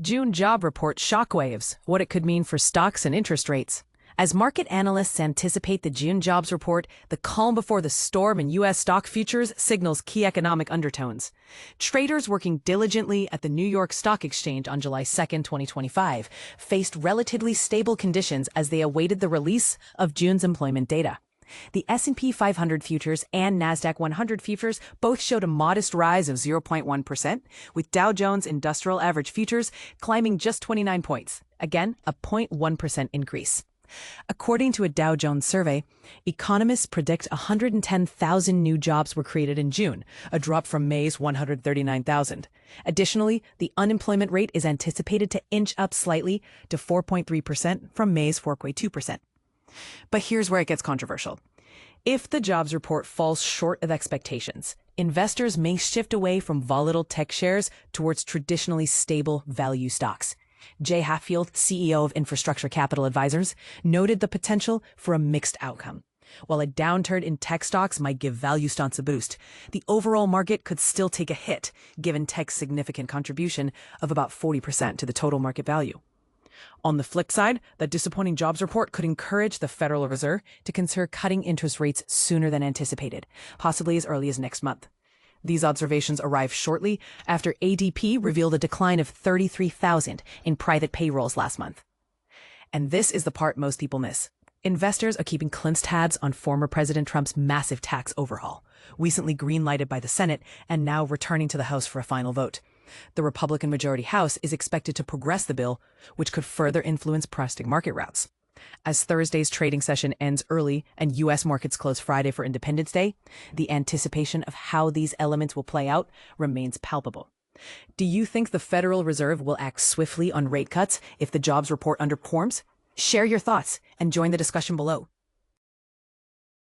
June job report shockwaves, what it could mean for stocks and interest rates. As market analysts anticipate the June jobs report, the calm before the storm in U.S. stock futures signals key economic undertones. Traders working diligently at the New York Stock Exchange on July 2, 2025, faced relatively stable conditions as they awaited the release of June's employment data. The S&P 500 futures and Nasdaq 100 futures both showed a modest rise of 0.1%, with Dow Jones Industrial Average futures climbing just 29 points, again a 0.1% increase. According to a Dow Jones survey, economists predict 110,000 new jobs were created in June, a drop from May's 139,000. Additionally, the unemployment rate is anticipated to inch up slightly to 4.3% from May's 4.2%. But here's where it gets controversial. If the jobs report falls short of expectations, investors may shift away from volatile tech shares towards traditionally stable value stocks. Jay Hatfield, CEO of Infrastructure Capital Advisors, noted the potential for a mixed outcome. While a downturn in tech stocks might give value stocks a boost, the overall market could still take a hit, given tech's significant contribution of about 40% to the total market value. On the flip side, the disappointing jobs report could encourage the Federal Reserve to consider cutting interest rates sooner than anticipated, possibly as early as next month. These observations arrive shortly after ADP revealed a decline of 33,000 in private payrolls last month. And this is the part most people miss. Investors are keeping close tabs on former President Trump's massive tax overhaul, recently green-lighted by the Senate and now returning to the House for a final vote. The Republican majority House is expected to progress the bill, which could further influence prospective market routes. As Thursday's trading session ends early and U.S. markets close Friday for Independence Day, the anticipation of how these elements will play out remains palpable. Do you think the Federal Reserve will act swiftly on rate cuts if the jobs report underperforms? Share your thoughts and join the discussion below.